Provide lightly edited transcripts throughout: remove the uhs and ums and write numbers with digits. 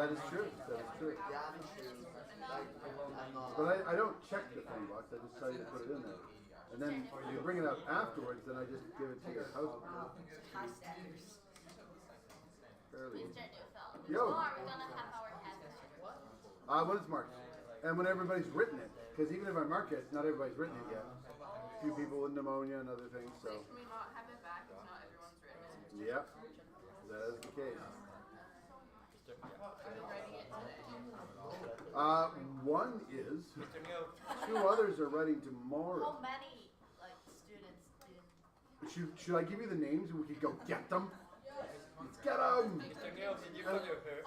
That is true. That is true. Yeah, true. But I don't check the phone box. I just tell you to put it in there. And then you bring it up afterwards, then I just give it to your house. High standards. Fairly. Mr. Neufeld. Yo. Tomorrow we're gonna have our test. When it's marked. And when everybody's written it. Because even if I mark it, not everybody's written it yet. A few people with pneumonia and other things, so. Can we not have it back if not everyone's written it? Yep. That is the case. Are we writing it today? One is. Two others are writing tomorrow. How many students did? Should I give you the names and we could go get them? Let's get them.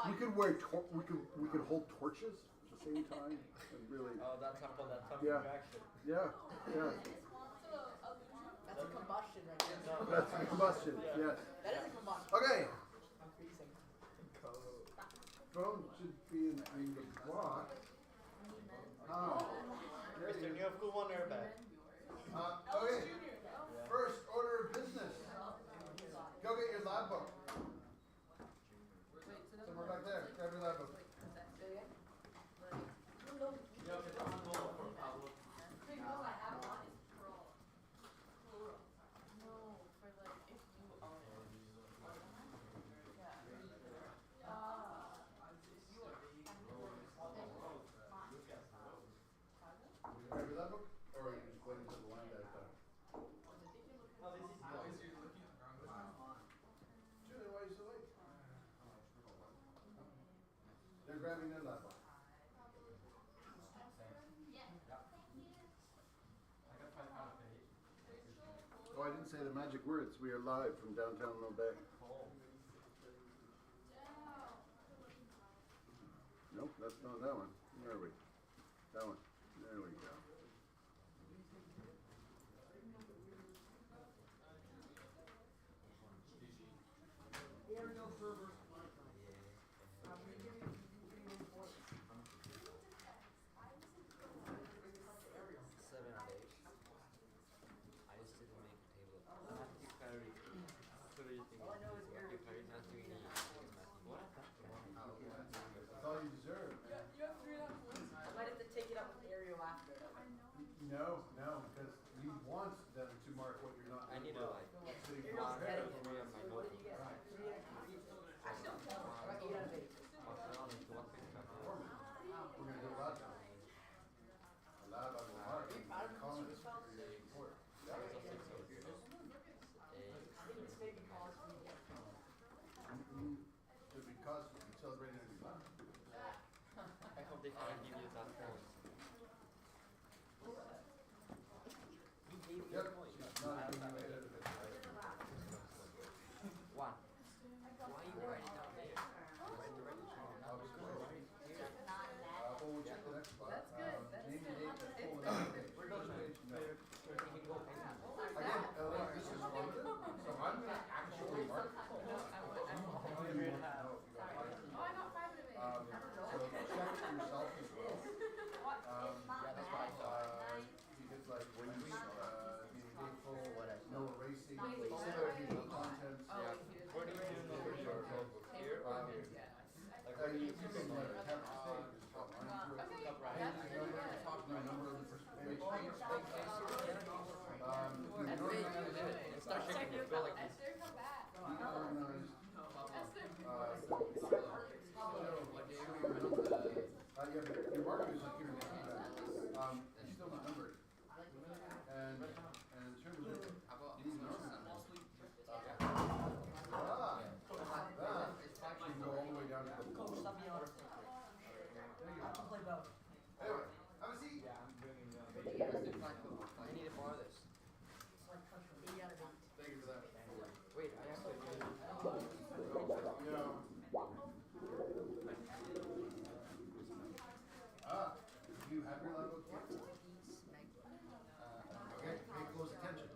We could wear we could hold torches at the same time and really. Oh, that's how that reaction. Yeah. That's a combustion right there. That's a combustion. Yes. That is a combustion. Okay. I'm freezing. Phone should be in the block. Mr. Neil, cool one airbag. Okay. First order of business. Go get your lab book. Somewhere back there. Grab your lab book. No, for like if you own it. Grab your lab book? Or are you just waiting for the line guys done? Julie, why are you so late? They're grabbing their lab book. Oh, I didn't say the magic words. We are live from downtown Quebec. Nope, that's not that one. Where are we? That one. There we go. Aerial fervor. Seven out of 8. I just didn't make a table. Matthew Perry. What do you think? All I know is Matthew Perry, Matthew Eni, Matthew. That's all you deserve, man. You have 3.5 points. I might have to take it up with Ariel after. No, because he wants them to mark what you're not. I need to like So you Ariel's can getting prepare. it. three of my What did you get? notebooks. 3 out of 3. Actually, don't tell me. I got 8 out of 8. We're going to do a lab now. A lab I will mark. Comments for your report. Yeah. I think this may be cause for me. Should be cause for celebrating a new lab. I hope they can give you that point. You gave me a Yep. point. She's not giving you 8 out of 8. One. Why are you writing down there? Write the right We'll check the next spot. That's good. That's Name the good. date, It's full good. name. We're going to No. we can go pay that. Again, this is London, so I'm going to actually mark. Oh, I got 5 out of 8. So check yourself as well. Because like when you being faithful, no erasing, no contents. Where do you do your notebook? Here or here? Like where do you You can like tap the stage, just drop line through it. top right? Page number, top number of the first page. And start shaking your bill like this. Esther, come back. Organized. Esther. Yeah, but your marker is like here in the feedback. It's still not numbered. And in terms of these numbers, that can go all the way down to the Coach, floor. let me on. I can play both. Anyway, have a seat. I need to borrow this. It's like country. 8 out of 8. Thank you for that. Wait, I have to. You know. Do you have your level? Okay, pay close attention.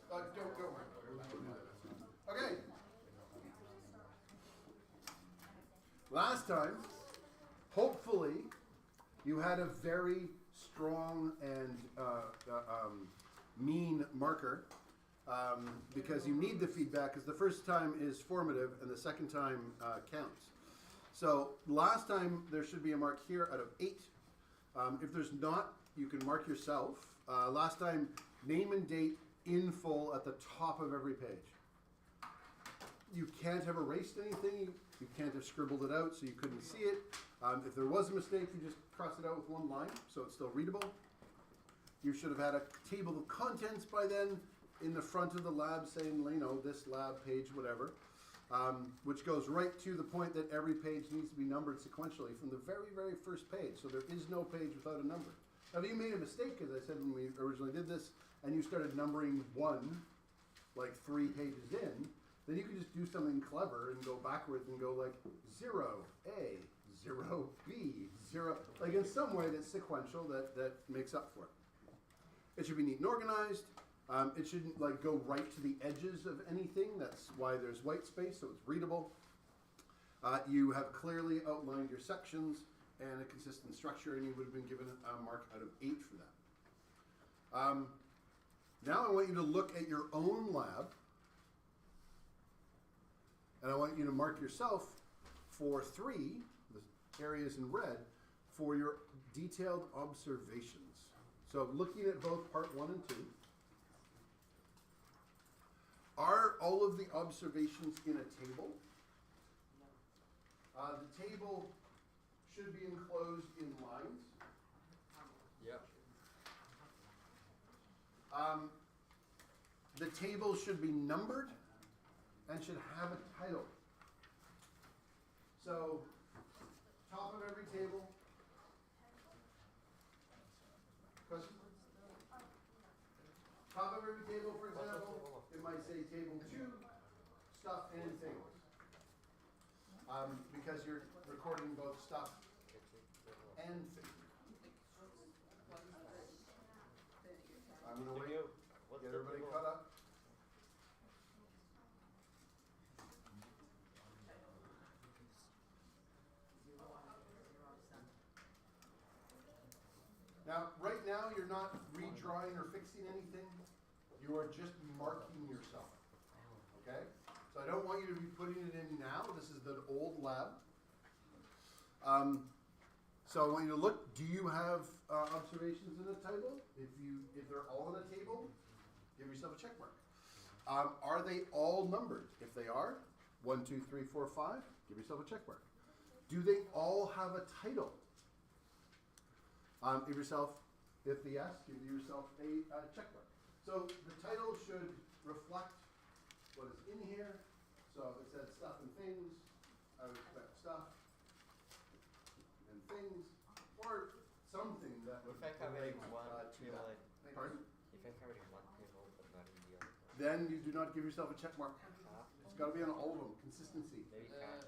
Don't worry. Okay. Last time, hopefully, you had a very strong and mean marker because you need the feedback because the first time is formative and the second time counts. So last time there should be a mark here out of 8. If there's not, you can mark yourself. Last time, name and date in full at the top of every page. You can't have erased anything. You can't have scribbled it out so you couldn't see it. If there was a mistake, you just cross it out with one line so it's still readable. You should have had a table of contents by then in the front of the lab saying, you know, this lab page, whatever, which goes right to the point that every page needs to be numbered sequentially from the very, very first page. So there is no page without a number. Now, if you made a mistake, as I said when we originally did this, and you started numbering 1, like 3 pages in, then you could just do something clever and go backwards and go like 0A, 0B, 0, like in some way that's sequential that makes up for it. It should be neat and organized. It shouldn't like go right to the edges of anything. That's why there's white space, so it's readable. You have clearly outlined your sections and a consistent structure, and you would have been given a mark out of 8 for that. Now I want you to look at your own lab, and I want you to mark yourself for 3, the areas in red, for your detailed observations. So looking at both part 1 and 2, are all of the observations in a table? The table should be enclosed in lines. Yep. The table should be numbered and should have a title. So, top of every table. Question? Top of every table, for example, it might say table 2, stuff and things. Because you're recording both stuff and things. I'm going to wait, get everybody caught up. Now, right now, you're not redrawing or fixing anything. You are just marking yourself. Okay? So I don't want you to be putting it in now. This is the old lab. So I want you to look. Do you have observations in the table? If they're all in a table, give yourself a check mark. Are they all numbered? If they are, 1, 2, 3, 4, 5, give yourself a check mark. Do they all have a title? If the yes, give yourself a check mark. So the title should reflect what is in here. So if it says stuff and things, I would expect stuff and things, or something that would If I cover it relate in one to table, that. Pardon? if I cover it in one table but not in the other, Then you do not give yourself a check mark. It's got to be on all of them. Consistency. maybe can't.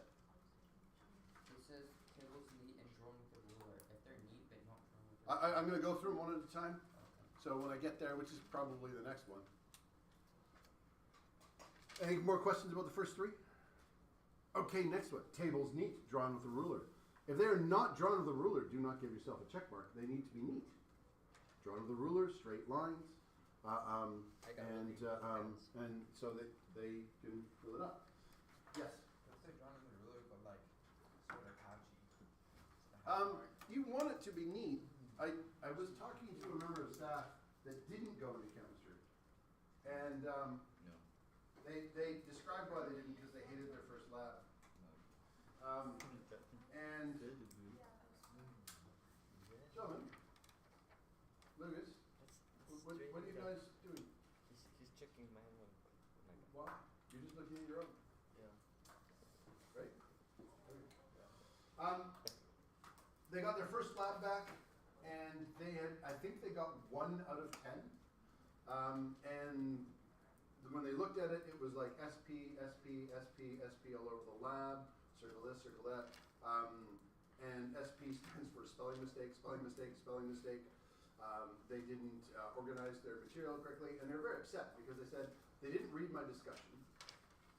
It says tables neat and drawn with a ruler. If they're neat but not drawn with a I'm going to go through them one at a time. Okay. So when I get there, which is probably the next one. Any more questions about the first 3? Okay, next one. Tables neat, drawn with a ruler. If they are not drawn with a ruler, do not give yourself a check mark. They need to be neat. Drawn with a ruler, straight lines, and so that they can fill it up. Yes? Let's say drawn with a ruler, but like sort of patchy. You want it to be neat. I was talking to a member of staff that didn't go into chemistry, and they described why they didn't because they hated their first lab. And gentlemen, Lucas, what are you guys doing? He's checking my own. What? You're just looking at your own, Yeah. right? They got their first lab back, and I think they got 1 out of 10. And when they looked at it, it was like SP, SP, SP, SP all over the lab. Circle this, circle that. And SP stands for spelling mistake, spelling mistake, spelling mistake. They didn't organize their material correctly, and they're very upset because they said they didn't read my discussion.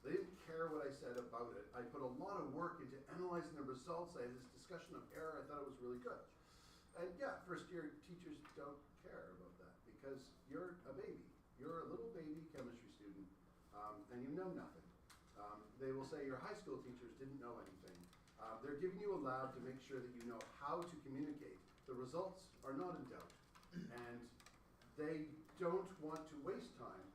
They didn't care what I said about it. I put a lot of work into analyzing the results. I had this discussion of error. I thought it was really good. And yeah, first year teachers don't care about that because you're a baby. You're a little baby chemistry student, and you know nothing. They will say your high school teachers didn't know anything. They're giving you a lab to make sure that you know how to communicate. The results are not in doubt. And they don't want to waste time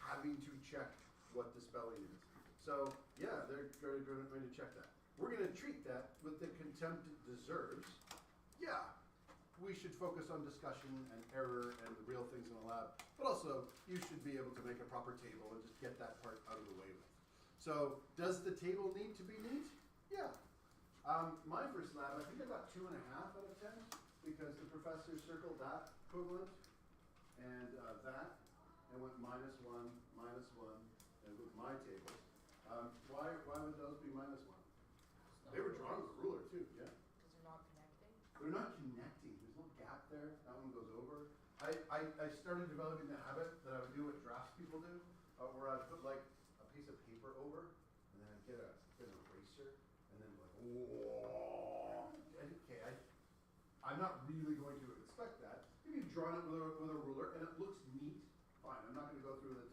having to check what the spelling is. So, yeah, they're going to check that. We're going to treat that with the contempt it deserves. Yeah, we should focus on discussion and error and the real things in the lab, but also you should be able to make a proper table and just get that part out of the way with. So, does the table need to be neat? Yeah. My first lab, I think I got 2.5 out of 10 because the professor circled that equivalent and that and went -1, -1, and with my tables. Why would those be -1? They were drawn with a ruler too, yeah. Because they're not connecting. They're not connecting. There's no gap there. That one goes over. I started developing the habit that I would do what drafts people do, where I'd put like a piece of paper over, and then I'd get an eraser, and then like, whoa. Okay, I'm not really going to expect that. If you've drawn it with a ruler and it looks neat, fine. I'm not going to go through the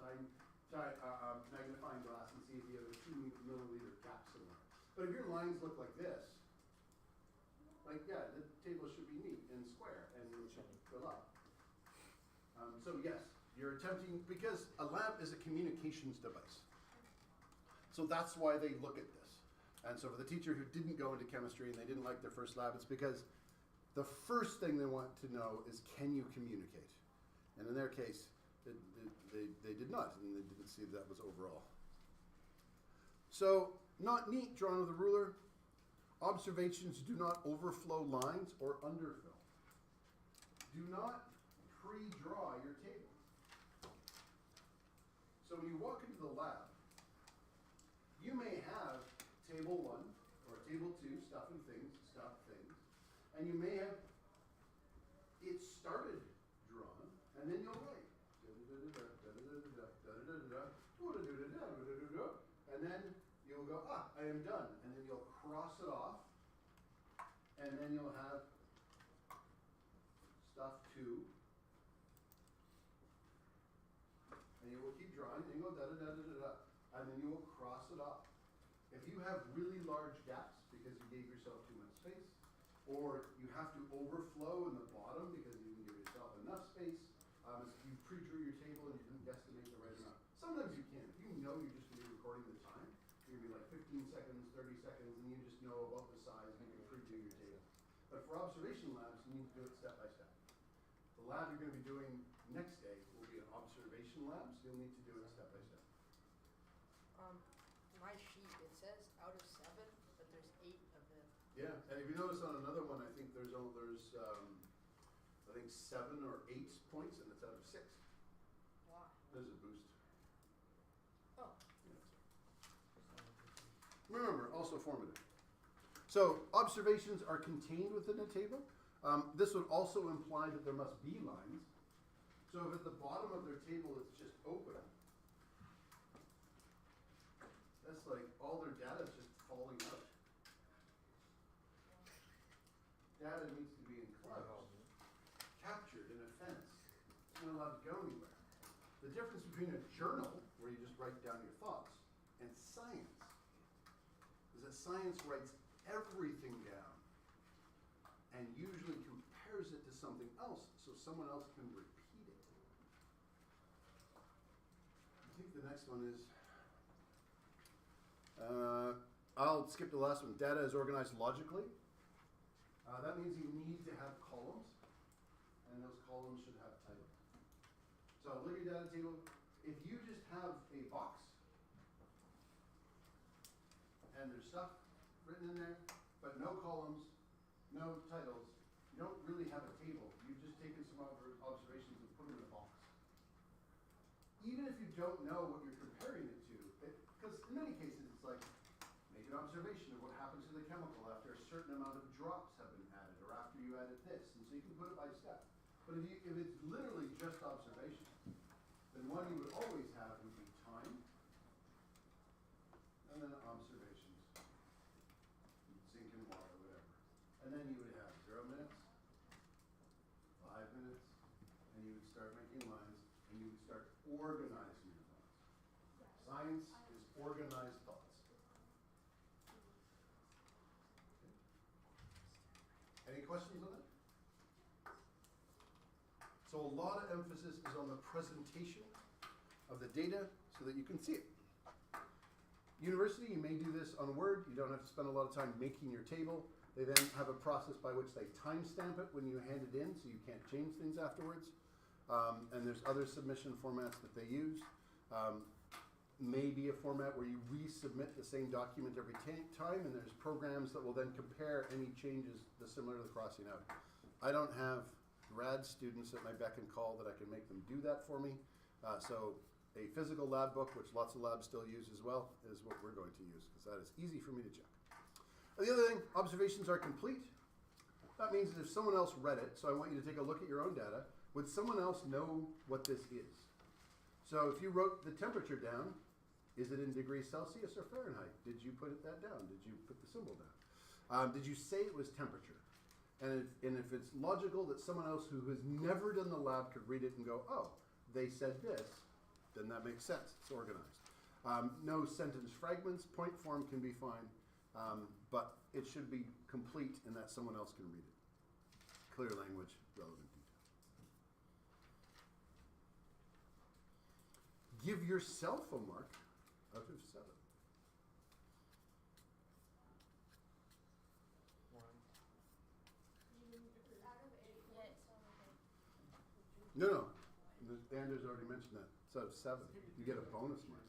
magnifying glass and see if you have a 2 milliliter gap somewhere. But if your lines look like this, like, yeah, the table should be neat and square and it should fill up. So yes, you're attempting, because a lab is a communications device. So that's why they look at this. And so for the teacher who didn't go into chemistry and they didn't like their first lab, it's because the first thing they want to know is, can you communicate? And in their case, they did not, and they didn't see that was overall. So, not neat, drawn with a ruler. Observations do not overflow lines or underfill. Do not pre-draw your table. So when you walk into the lab, you may have table 1 or table 2, stuff, and you may have it started drawn, and then you'll write. And then you'll go, I am done. And then you'll cross it off. And then you'll have stuff 2. And you will keep drawing, and you go and then you will cross it off. If you have really large gaps because you gave yourself too much space, or you have to overflow in the bottom because you didn't give yourself enough space, you pre-drew your table and you didn't guesstimate the right amount. Sometimes you can. If you know you're just going to be recording the time, you're going to be like 15 seconds, 30 seconds, and you just know about the size and you can pre-do your table. But for observation labs, you need to do it step by step. The lab you're going to be doing next day will be an observation lab, so you'll need to do it step by step. My sheet, it says out of 7, but there's 8 of them. Yeah, and if you notice on another one, I think there's 7 or 8 points, and it's out of 6. Why? There's a boost. Oh. Remember, also formative. So observations are contained within a table. This would also imply that there must be lines. So if at the bottom of their table it's just open, that's like all their data is just falling out. Data needs to be enclosed, captured in a fence. It's not allowed to go anywhere. The difference between a journal, where you just write down your thoughts, and science is that science writes everything down and usually compares it to something else so someone else can repeat it. I think the next one is, I'll skip the last one. Data is organized logically. That means you need to have columns, and those columns should have titles. So look at your data table. If you just have a box, and there's stuff written in there, but no columns, no titles, you don't really have a table. You've just taken some observations and put them in a box. Even if you don't know what you're comparing it to, because in many cases it's like, make an observation of what happens to the chemical after a certain amount of drops have been added, or after you added this, and so you can put it by step. But if it's literally just observation, then one you would always have would be time, and then observations, zinc and water, whatever. And then you would have 0 minutes, 5 minutes, and you would start making lines, and you would start organizing your thoughts. Science is organized thoughts. questions on that? So a lot of emphasis is on the presentation of the data so that you can see it. University, you may do this on Word. You don't have to spend a lot of time making your table. They then have a process by which they timestamp it when you hand it in, so you can't change things afterwards. And there's other submission formats that they use. Maybe a format where you resubmit the same document every time, and there's programs that will then compare any changes similar to the crossing out. I don't have grad students at my beck and call that I can make them do that for me. So a physical lab book, which lots of labs still use as well, is what we're going to use, because that is easy for me to check. The other thing, observations are complete. That means that if someone else read it, so I want you to take a look at your own data, would someone else know what this is? So if you wrote the temperature down, is it in degrees Celsius or Fahrenheit? Did you put that down? Did you put the symbol down? Did you say it was temperature? And if it's logical that someone else who has never done the lab could read it and go, oh, they said this, then that makes sense. It's organized. No sentence fragments. Point form can be fine, but it should be complete in that someone else can read it. Clear language, relevant detail. Give yourself a mark out of 7. No. Anders already mentioned that. It's out of 7. You get a bonus mark.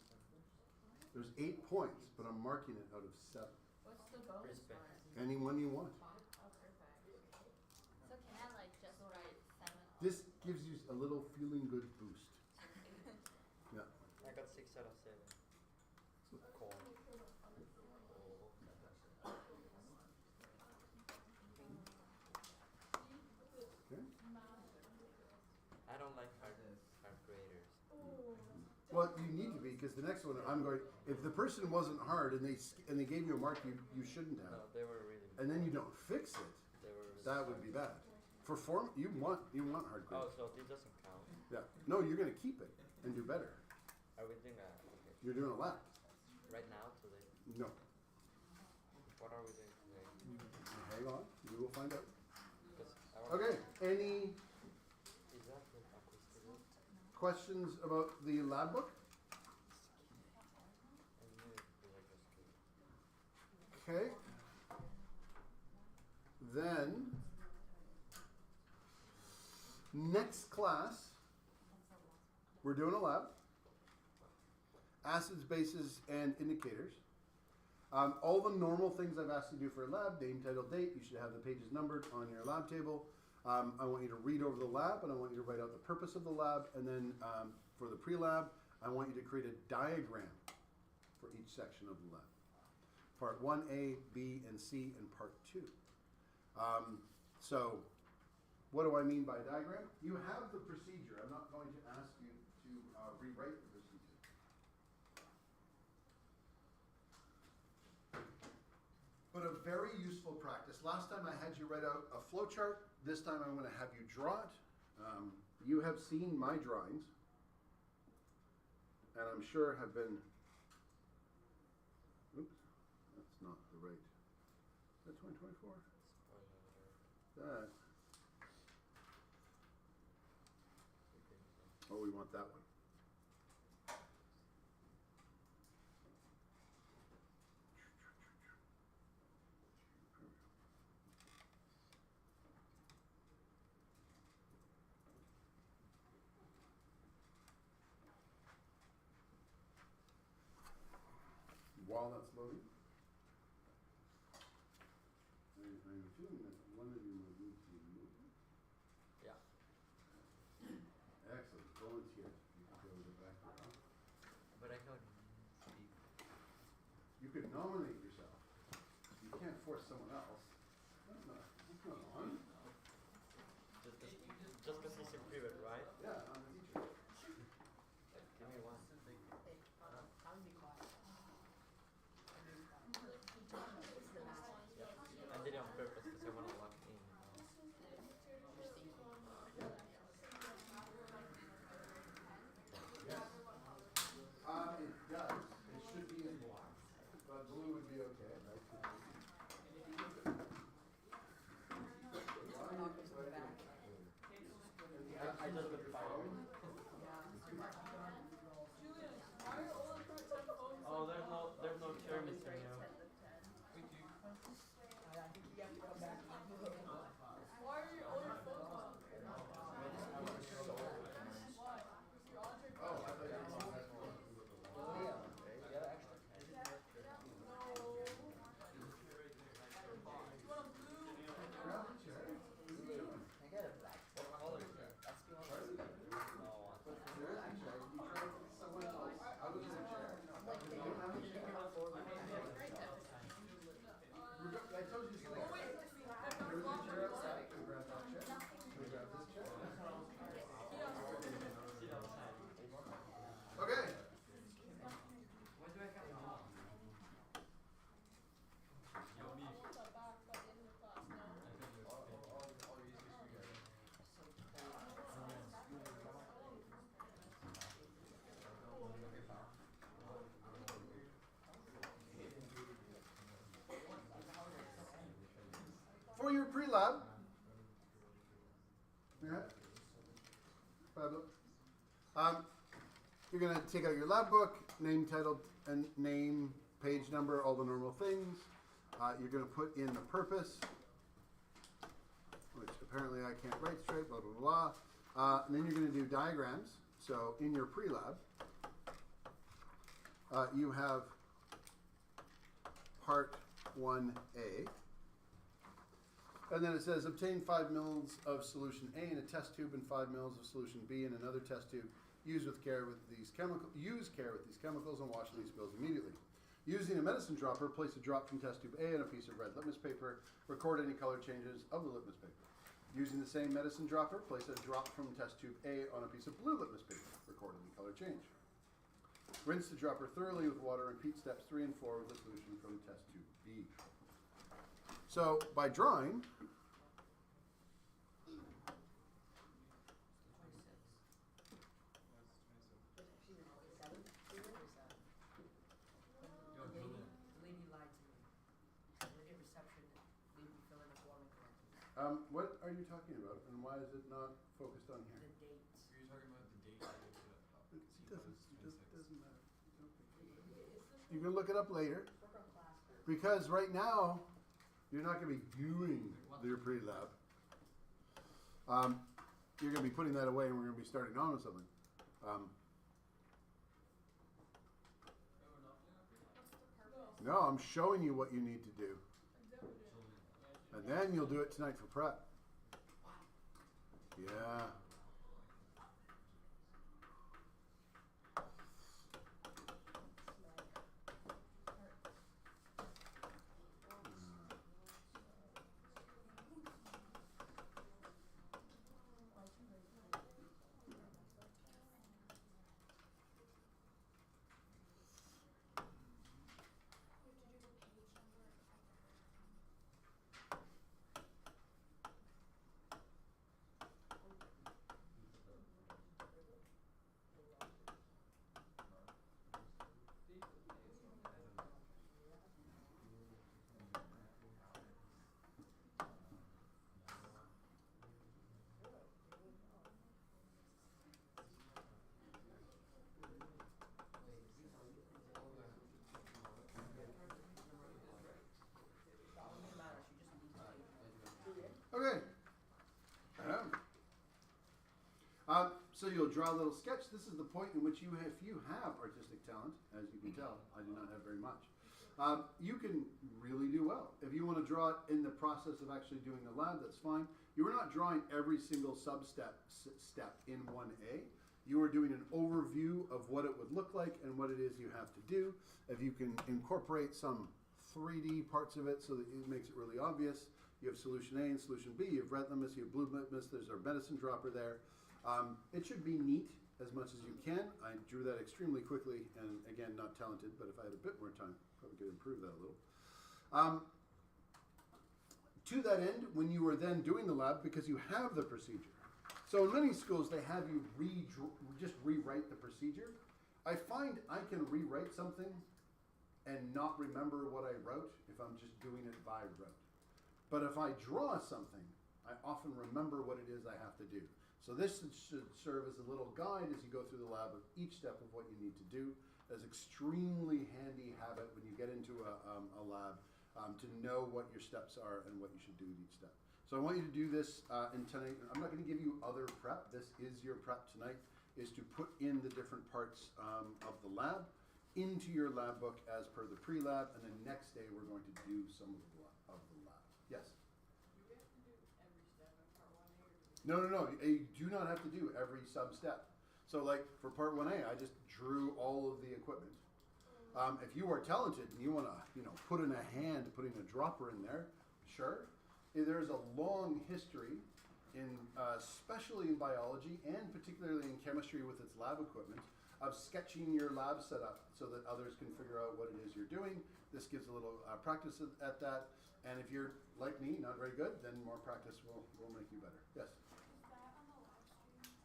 There's 8 points, but I'm marking it out of 7. What's the bonus Respect. mark? Any one you want. Oh, perfect. So can I like just write 7? This gives you a little feeling good boost. Yeah. I got 6 out of 7. Cool. Okay. I don't like hard graders. Well, you need to be, because the next one I'm going. If the person wasn't hard and they gave you a mark you shouldn't have, No, they were really. and then you don't fix it, They were. Really that would be bad. For form, you want hard Oh, grades. so this doesn't count. Yeah. No, you're going to keep it and do better. Are we doing that? Okay. You're doing a lap. Right now, today. No. What are we doing today? Hang on. You will find out. Because I want. Okay. Any Is that the acoustic? questions about the lab book? I knew it was like a skill. Okay. Then, next class, we're doing a lab. Acids, bases, and indicators. All the normal things I've asked you to do for a lab, name, title, date. You should have the pages numbered on your lab table. I want you to read over the lab, and I want you to write out the purpose of the lab. And then for the pre-lab, I want you to create a diagram for each section of the lab. Part 1A, B, and C, and Part 2. So, what do I mean by diagram? You have the procedure. I'm not going to ask you to rewrite the procedure. But a very useful practice. Last time I had you write out a flow chart. This time I'm going to have you draw it. You have seen my drawings, and I'm sure have been. Oops, that's not the right. Is that 2024? That. Oh, we want that one. While that's loading, I'm feeling that one of you might need to move. Yeah. Excellent. Volunteer. You can go to the back row. But I can't speak. You could nominate yourself. You can't force someone else. That's not on. Just because he's in private, right? Yeah, I'm the teacher. Give me one. I'll be quiet. I did it on purpose because I want to lock in. Yes. It does. It should be in black. But blue would be okay, right? for your pre-lab, yeah. Pablo. You're going to take out your lab book, name, title, and name, page number, all the normal things. You're going to put in the purpose, which apparently I can't write straight, blah, blah, blah. And then you're going to do diagrams. So in your pre-lab, you have part 1A. And then it says obtain 5 mils of solution A in a test tube and 5 mils of solution B in another test tube. Use care with these chemicals and wash these spills immediately. Using a medicine dropper, place a drop from test tube A on a piece of red litmus paper. Record any color changes of the litmus paper. Using the same medicine dropper, place a drop from test tube A on a piece of blue litmus paper. Record any color change. Rinse the dropper thoroughly with water. Repeat steps 3 and 4 with the solution from test tube B. So by drawing, what are you talking about, and why is it not focused on here? The dates. You're talking about the date. It doesn't matter. You can look it up later, because right now you're not going to be doing your pre-lab. You're going to be putting that away, and we're going to be starting on with something. No, I'm showing you what you need to do. And then you'll do it tonight for prep. Yeah. Okay. So you'll draw a little sketch. This is the point in which if you have artistic talent, as you can tell, I do not have very much, you can really do well. If you want to draw it in the process of actually doing the lab, that's fine. You are not drawing every single step in 1A. You are doing an overview of what it would look like and what it is you have to do. If you can incorporate some 3D parts of it so that it makes it really obvious. You have solution A and solution B. You have red litmus, you have blue litmus. There's our medicine dropper there. It should be neat as much as you can. I drew that extremely quickly, and again, not talented, but if I had a bit more time, probably could improve that a little. To that end, when you are then doing the lab, because you have the procedure. So in many schools, they have you just rewrite the procedure. I find I can rewrite something and not remember what I wrote if I'm just doing it by rote. But if I draw something, I often remember what it is I have to do. So this should serve as a little guide as you go through the lab of each step of what you need to do. As extremely handy habit when you get into a lab to know what your steps are and what you should do with each step. So I want you to do this in tonight. I'm not going to give you other prep. This is your prep tonight, is to put in the different parts of the lab into your lab book as per the pre-lab, and then next day we're going to do some of the lab. Yes? Do we have to do every step in part 1A? No. You do not have to do every sub-step. So like for part 1A, I just drew all of the equipment. If you are talented and you want to, put in a hand, putting a dropper in there, sure. There's a long history in, especially in biology and particularly in chemistry with its lab equipment, of sketching your lab setup so that others can figure out what it is you're doing. This gives a little practice at that. And if you're like me, not very good, then more practice will make you better. Yes? Is that on the live stream?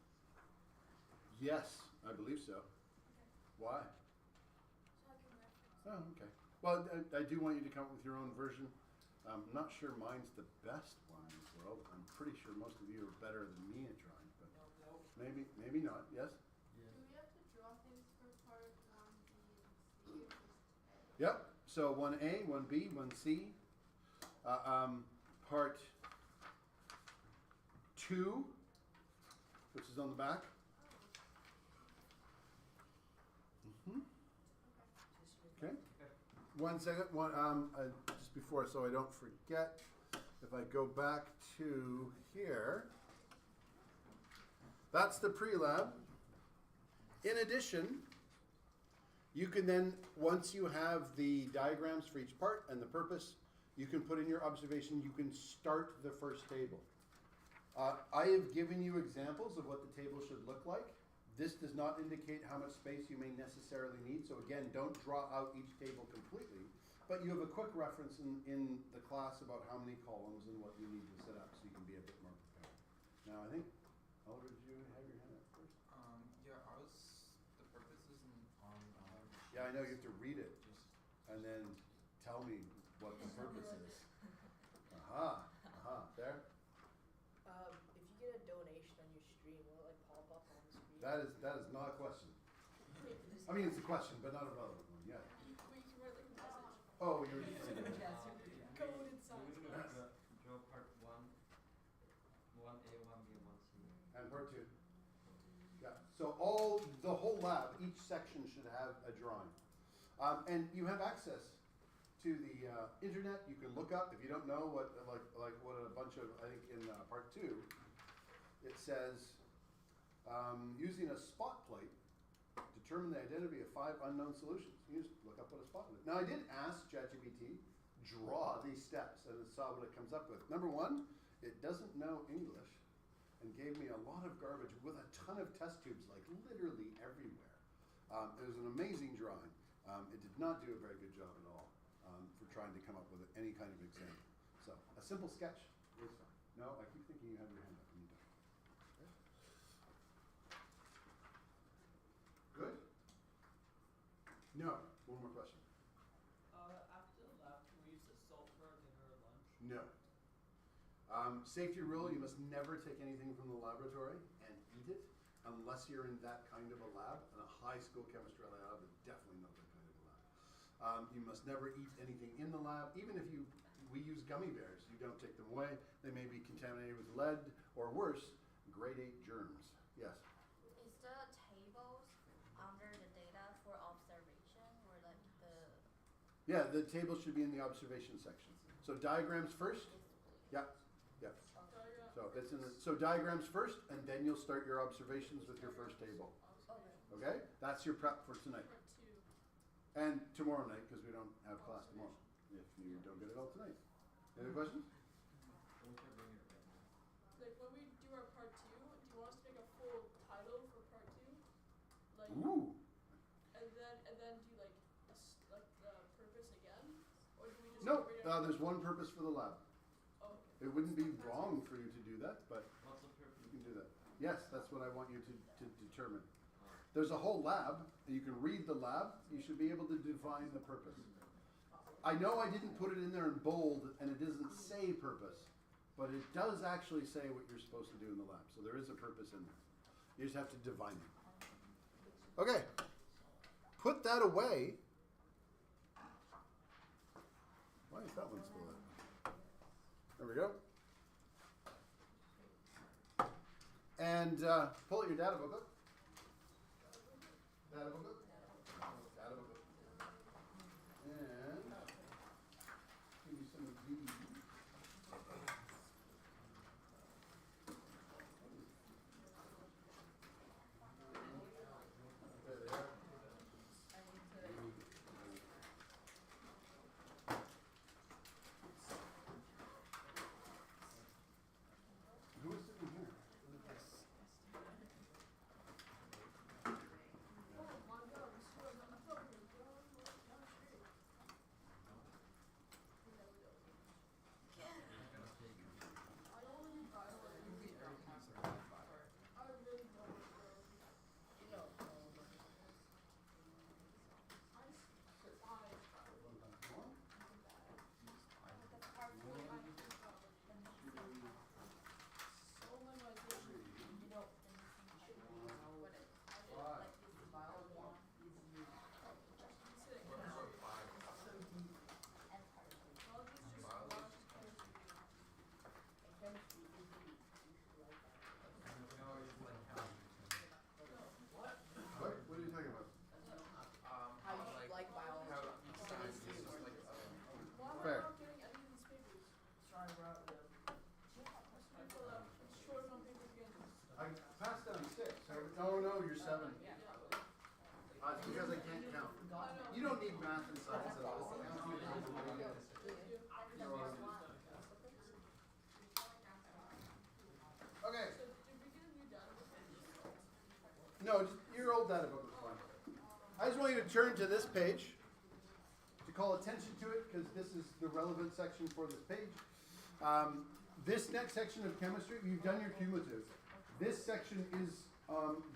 Yes, I believe so. Okay. Why? So I can reference. Oh, okay. Well, I do want you to come up with your own version. I'm not sure mine's the best one in the world. I'm pretty sure most of you are better than me at drawing, but maybe not. Yes? Do we have to draw things for part 1, B, and C? Or just Yep. So 1A, 1B, 1C. Part 2, which is on the back. Okay. 1 second. Just before, so I don't forget, if I go back to here, that's the pre-lab. In addition, you can then, once you have the diagrams for each part and the purpose, you can put in your observation, you can start the first table. I have given you examples of what the table should look like. This does not indicate how much space you may necessarily need, so again, don't draw out each table completely, but you have a quick reference in the class about how many columns and what you need to set up so you can be a bit more prepared. Now, I think, Oliver, did you have your hand up first? Yeah, I was, the purposes on, Yeah, I know, you have to read it and then tell me what the purpose is. There. If you get a donation on your stream, will it like pop up on the screen? That is not a question. I mean, it's a question, but not a relevant one. Yeah. we can write like a message. Oh, you're saying that. Coded signs. Draw part 1, 1A, 1B, and 1C. And part 2. Yeah. So the whole lab, each section should have a drawing, and you have access to the internet. You can look up if you don't know what what a bunch of, I think in part 2, it says using a spot plate, determine the identity of 5 unknown solutions. You just look up what a spot plate is. Now I did ask ChatGPT, draw these steps, and it saw what it comes up with. Number 1, it doesn't know English, and gave me a lot of garbage with a ton of test tubes, like literally everywhere. It was an amazing drawing. It did not do a very good job at all for trying to come up with any kind of example. So a simple sketch is fine. No, I keep thinking you have your hand up and you don't. Okay. Good? No. One more question. After the lab, can we use the salt for our dinner or lunch? No. Safety rule, you must never take anything from the laboratory and eat it unless you're in that kind of a lab. And a high school chemistry lab is definitely not that kind of a lab. You must never eat anything in the lab. Even if we use gummy bears, you don't take them away. They may be contaminated with lead or worse, grade 8 germs. Yes? Is the tables under the data for observation or like the? Yeah, the table should be in the observation section. So diagrams first? Yeah. Yeah. So it's in the, so diagrams first, and then you'll start your observations with your first table. Okay? That's your prep for tonight. Part 2. And tomorrow night, because we don't have class tomorrow. If you don't get it all tonight. Any other questions? Like when we do our part 2, do you want us to make a full title for part 2? Like Ooh. and then do like like the purpose again? Or do we just No, read it? there's one purpose for the lab. Oh, It wouldn't be wrong for you to do that, but What's the purpose? you can do that. Yes, that's what I want you to determine. There's a whole lab. You can read the lab. You should be able to define the purpose. I know I didn't put it in there in bold, and it doesn't say purpose, but it does actually say what you're supposed to do in the lab. So there is a purpose in there. You just have to divine it. Okay. Put that away. Why is that one still there? There we go. And pull out your data booklet. Data booklet. Data booklet. And give me some of these. There they are. Who is sitting here? I passed down 6. Oh no, you're 7. Yeah, probably. It's because I can't count. You don't need math and science at all. Okay. So did we get a new data book? No, just your old data book was fine. I just want you to turn to this page to call attention to it because this is the relevant section for this page. This next section of chemistry, you've done your cumulative. This section is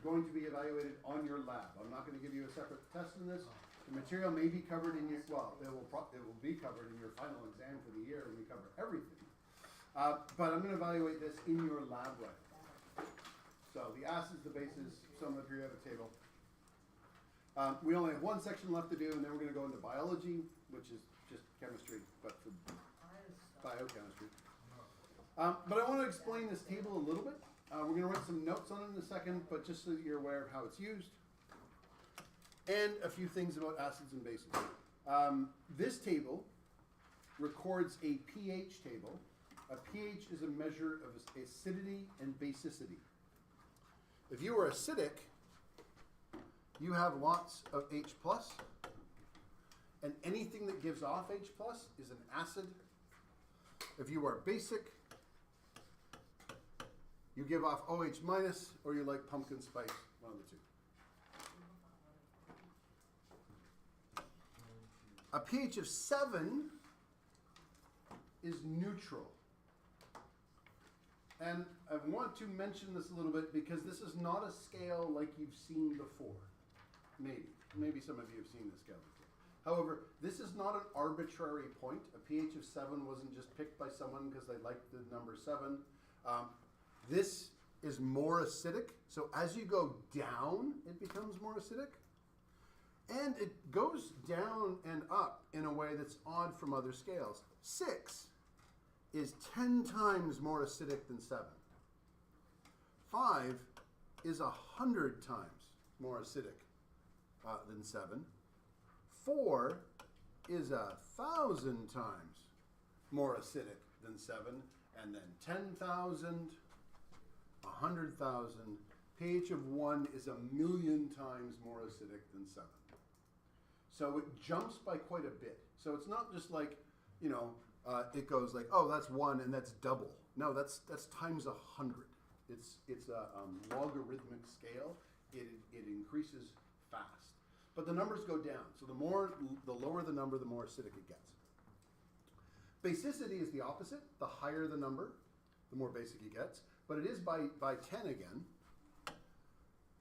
going to be evaluated on your lab. I'm not going to give you a separate test in this. The material may be covered in your, well, it will be covered in your final exam for the year when we cover everything. But I'm going to evaluate this in your lab right now. So the acids, the bases, some of the periodic table. We only have one section left to do, and then we're going to go into biology, which is just chemistry, but for biochemistry. But I want to explain this table a little bit. We're going to write some notes on it in a second, but just so that you're aware of how it's used. And a few things about acids and bases. This table records a pH table. A pH is a measure of acidity and basicity. If you are acidic, you have lots of H+, and anything that gives off H+ is an acid. If you are basic, you give off OH-, or you like pumpkin spice, one of the two. A pH of 7 is neutral. And I want to mention this a little bit because this is not a scale like you've seen before. Maybe some of you have seen this scale before. However, this is not an arbitrary point. A pH of 7 wasn't just picked by someone because they liked the number 7. This is more acidic. So as you go down, it becomes more acidic. And it goes down and up in a way that's odd from other scales. 6 is 10 times more acidic than 7. 5 is 100 times more acidic than 7. 4 is 1,000 times more acidic than 7. And then 10,000, 100,000. pH of 1 is 1,000,000 times more acidic than 7. So it jumps by quite a bit. So it's not just like, you know, it goes like, oh, that's 1 and that's double. No, that's times 100. It's a logarithmic scale. It increases fast. But the numbers go down. So the lower the number, the more acidic it gets. Basicity is the opposite. The higher the number, the more basic it gets. But it is by 10 again.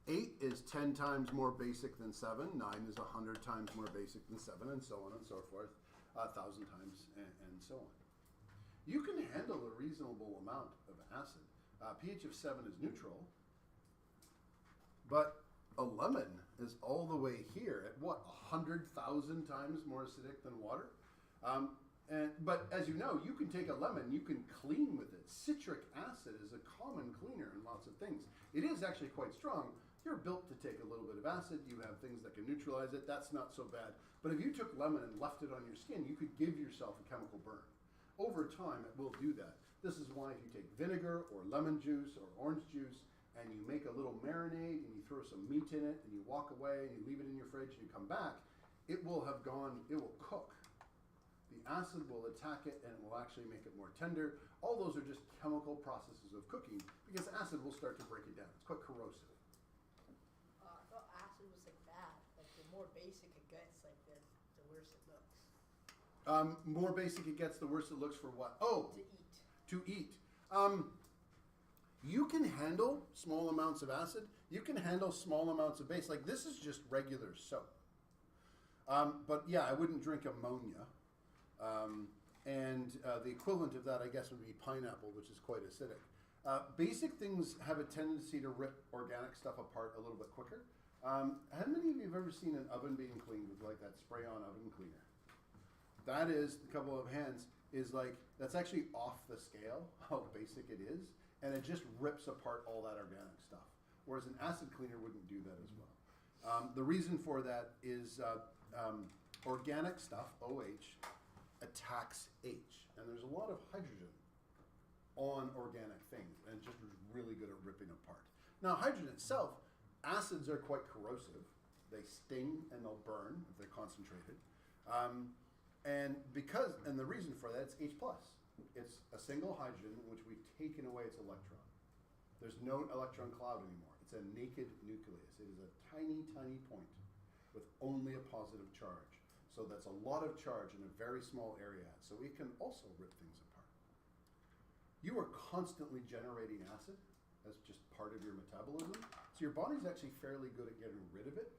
8 is 10 times more basic than 7. 9 is 100 times more basic than 7, and so on and so forth. 1,000 times, and so on. You can handle a reasonable amount of acid. pH of 7 is neutral, but a lemon is all the way here at what, 100,000 times more acidic than water? But as you know, you can take a lemon, you can clean with it. Citric acid is a common cleaner in lots of things. It is actually quite strong. You're built to take a little bit of acid. You have things that can neutralize it. That's not so bad. But if you took lemon and left it on your skin, you could give yourself a chemical burn. Over time, it will do that. This is why if you take vinegar or lemon juice or orange juice and you make a little marinade and you throw some meat in it and you walk away and you leave it in your fridge and you come back, it will have gone, it will cook. The acid will attack it and it will actually make it more tender. All those are just chemical processes of cooking because acid will start to break it down. It's quite corrosive. I thought acid was like bad. Like the more basic it gets, like the worse it looks. More basic it gets, the worse it looks for what? Oh, To eat. to eat. You can handle small amounts of acid. You can handle small amounts of base. Like this is just regular soap. But yeah, I wouldn't drink ammonia. The equivalent of that, I guess, would be pineapple, which is quite acidic. Basic things have a tendency to rip organic stuff apart a little bit quicker. How many of you have ever seen an oven being cleaned with like that spray-on oven cleaner? That is, a couple of hands, is like, that's actually off the scale, how basic it is, and it just rips apart all that organic stuff. Whereas an acid cleaner wouldn't do that as well. The reason for that is organic stuff, OH, attacks H, and there's a lot of hydrogen on organic things, and it just is really good at ripping apart. Now, hydrogen itself, acids are quite corrosive. They sting and they'll burn if they're concentrated. And the reason for that, it's H+. It's a single hydrogen in which we've taken away its electron. There's no electron cloud anymore. It's a naked nucleus. It is a tiny, tiny point with only a positive charge. So that's a lot of charge in a very small area. So it can also rip things apart. You are constantly generating acid as just part of your metabolism. So your body's actually fairly good at getting rid of it.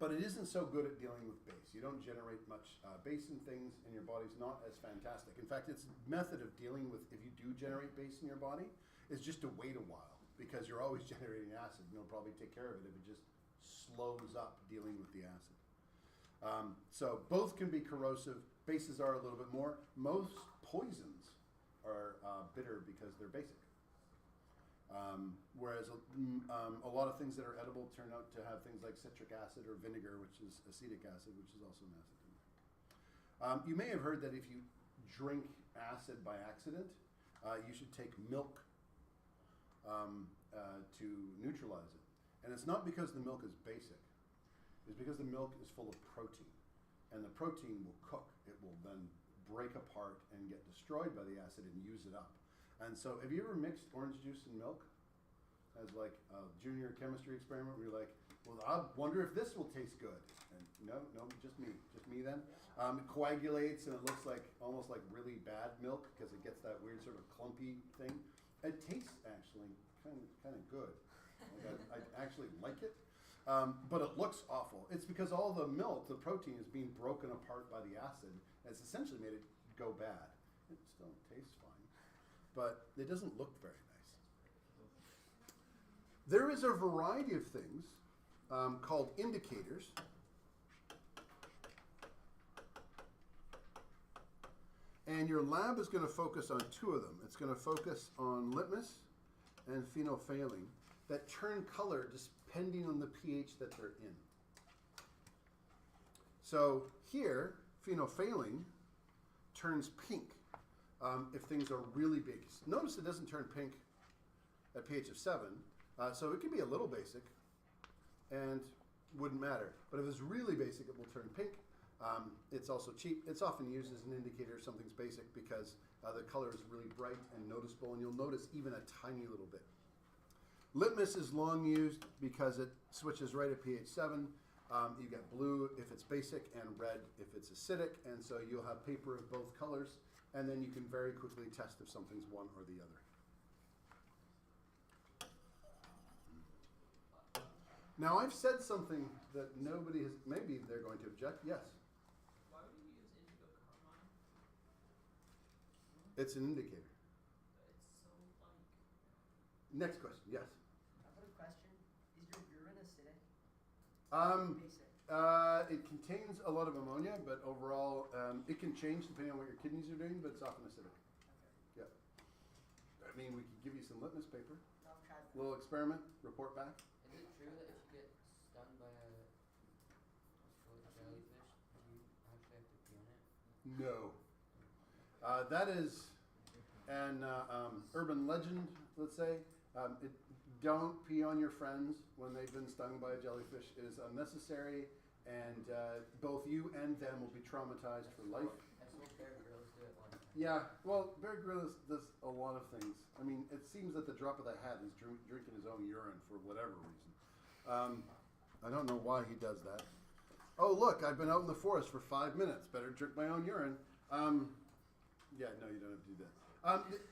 But it isn't so good at dealing with base. You don't generate much base in things, and your body's not as fantastic. In fact, its method of dealing with, if you do generate base in your body, is just to wait a while, because you're always generating acid, and it'll probably take care of it if it just slows up dealing with the acid. So both can be corrosive. Bases are a little bit more. Most poisons are bitter because they're basic. Whereas a lot of things that are edible turn out to have things like citric acid or vinegar, which is acetic acid, which is also an acid. You may have heard that if you drink acid by accident, you should take milk to neutralize it. And it's not because the milk is basic. It's because the milk is full of protein. And the protein will cook. It will then break apart and get destroyed by the acid and use it up. And so, have you ever mixed orange juice and milk as like a junior chemistry experiment where you're like, well, I wonder if this will taste good? And no, just me then. It coagulates and it looks like almost like really bad milk because it gets that weird sort of clumpy thing. It tastes actually kind of good. Like I actually like it, but it looks awful. It's because all the milk, the protein, is being broken apart by the acid, and it's essentially made it go bad. It still tastes fine, but it doesn't look very nice. There is a variety of things called indicators. And your lab is going to focus on two of them. It's going to focus on litmus and phenolphthalein that turn color depending on the pH that they're in. So here, phenolphthalein turns pink if things are really big. Notice it doesn't turn pink at pH of 7, so it can be a little basic and wouldn't matter. But if it's really basic, it will turn pink. It's also cheap. It's often used as an indicator something's basic because the color is really bright and noticeable, and you'll notice even a tiny little bit. Litmus is long used because it switches right at pH 7. You get blue if it's basic and red if it's acidic, and so you'll have paper of both colors, and then you can very quickly test if something's one or the other. Now, I've said something that nobody has, maybe they're going to object. Yes? Why would you use indigo carmine? It's an indicator. It's so like. Next question. Yes? I've got a question. Is your urine acidic? Basic. It contains a lot of ammonia, but overall, it can change depending on what your kidneys are doing, but it's often acidic. Okay. Yeah. I mean, we could give you some litmus paper. I'll try that. Little experiment, report back. Is it true that if you get stung by a jellyfish, you actually have to pee on it? No. That is an urban legend, let's say. Don't pee on your friends when they've been stung by a jellyfish. It is unnecessary, and both you and them will be traumatized for life. I saw Bear Grylls do it one time. Yeah, well, Bear Grylls does a lot of things. I mean, it seems that the drop of the hat is drinking his own urine for whatever reason. I don't know why he does that. Oh, look, I've been out in the forest for 5 minutes. Better drink my own urine. Yeah, no, you don't have to do that.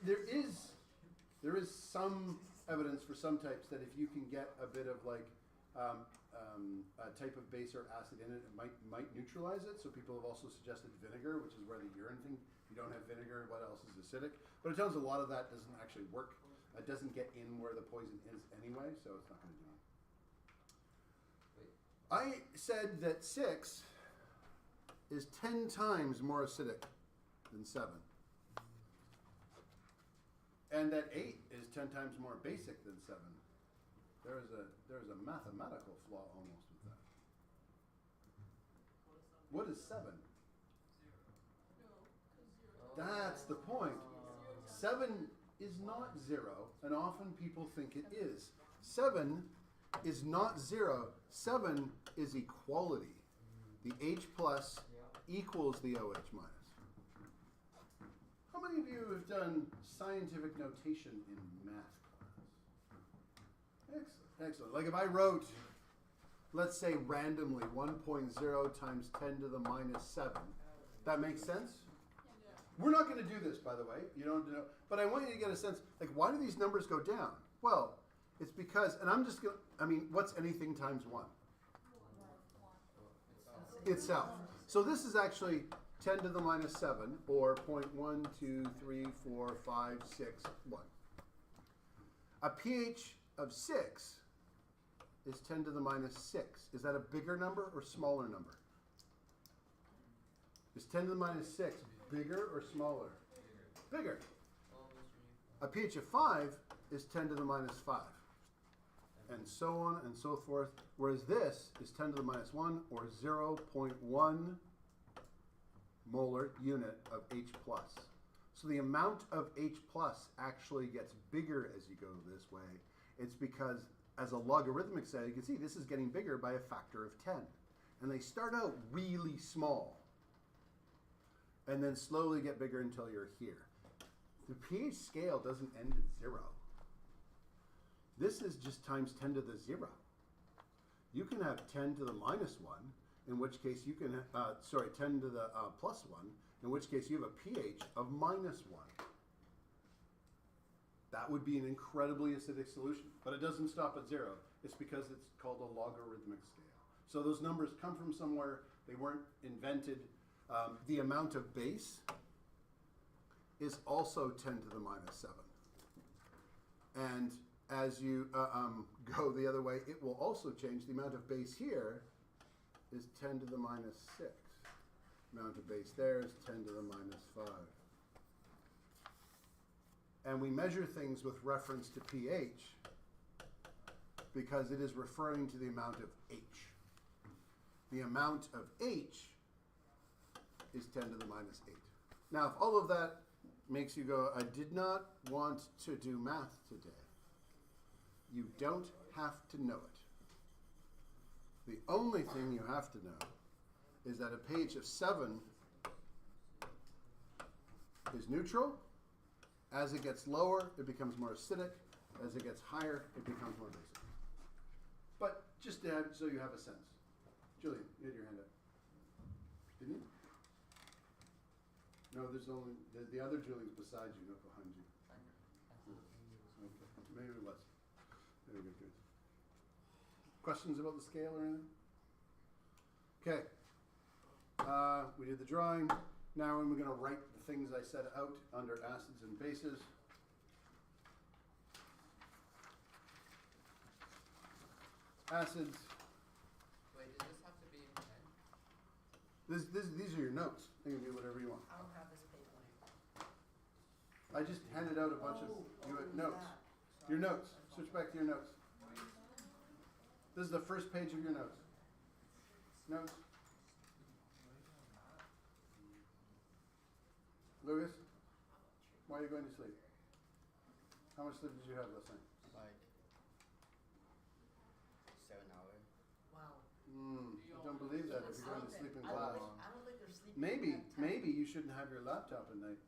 There is some evidence for some types that if you can get a bit of like a type of base or acid in it, it might neutralize it. So people have also suggested vinegar, which is where the urine thing. If you don't have vinegar, what else is acidic? But it turns out a lot of that doesn't actually work. It doesn't get in where the poison is anyway, so it's not going to do it. I said that 6 is 10 times more acidic than 7. And that 8 is 10 times more basic than 7. There's a mathematical flaw almost with that. What is 7? No, because 0. That's the point. 7 is not 0, and often people think it is. 7 is not 0. 7 is equality. The H plus equals the OH minus. How many of you have done scientific notation in math class? Excellent, excellent. Like if I wrote, let's say randomly, 1.0 times 10 to the minus 7. That makes sense? We're not going to do this, by the way. You don't have to know. But I want you to get a sense, like, why do these numbers go down? Well, it's because, and I'm just going to, I mean, what's anything times 1? Itself. So this is actually 10 to the minus 7, or 0.1, 2, 3, 4, 5, 6, 1. A pH of 6 is 10 to the minus 6. Is that a bigger number or smaller number? Is 10 to the minus 6 bigger or smaller? Bigger. A pH of 5 is 10 to the minus 5. And so on and so forth. Whereas this is 10 to the minus 1, or 0.1 molar unit of H plus. So the amount of H plus actually gets bigger as you go this way. It's because as a logarithmic scale, you can see this is getting bigger by a factor of 10. And they start out really small and then slowly get bigger until you're here. The pH scale doesn't end at 0. This is just times 10 to the 0. You can have 10 to the minus 1, in which case you can, 10 to the plus 1, in which case you have a pH of minus 1. That would be an incredibly acidic solution, but it doesn't stop at 0. It's because it's called a logarithmic scale. So those numbers come from somewhere. They weren't invented. The amount of base is also 10 to the minus 7. And as you go the other way, it will also change. The amount of base here is 10 to the minus 6. Amount of base there is 10 to the minus 5. And we measure things with reference to pH because it is referring to the amount of H. The amount of H is 10 to the minus 8. Now, if all of that makes you go, I did not want to do math today, you don't have to know it. The only thing you have to know is that a pH of 7 is neutral. As it gets lower, it becomes more acidic. As it gets higher, it becomes more basic. But just to have, so you have a sense. Julian, you had your hand up. Didn't you? No, there's only, the other Julian's beside you, not behind you. Okay, maybe it was. Very good, good. Questions about the scale or anything? Okay. We did the drawing. Now we're going to write the things I said out under acids and bases. Acids. Wait, does this have to be in pen? These are your notes. You can do whatever you want. I don't have this paper. I just handed out a bunch of notes. Your notes. Switch back to your notes. This is the first page of your notes. Notes. Lucas, why are you going to sleep? How much sleep did you have last night? Like 7 hours. Wow. I don't believe that if you're going to sleep in class. I don't think they're sleeping. Maybe you shouldn't have your laptop at night.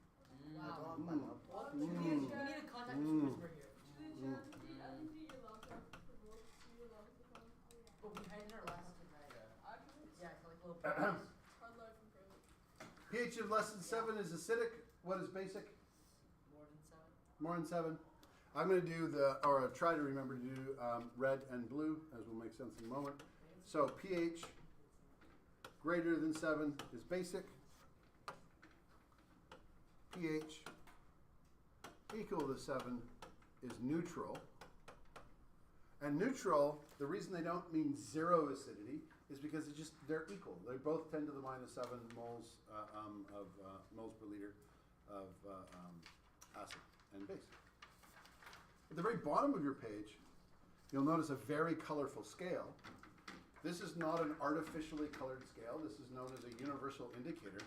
Wow. Mm. We need to contact the schools we're here. I think your laptop provokes you a lot of the time. But we hide in our laptops at night. Actually, it's Yeah, it's like little parties. hard life in prison. pH of less than 7 is acidic. What is basic? More than 7. More than 7. I'm going to do try to remember to do red and blue, as will make sense in a moment. So pH greater than 7 is basic. pH equal to 7 is neutral. And neutral, the reason they don't mean 0 acidity is because they're equal. They both tend to the minus 7 moles moles per liter of acid and base. At the very bottom of your page, you'll notice a very colorful scale. This is not an artificially colored scale. This is known as a universal indicator.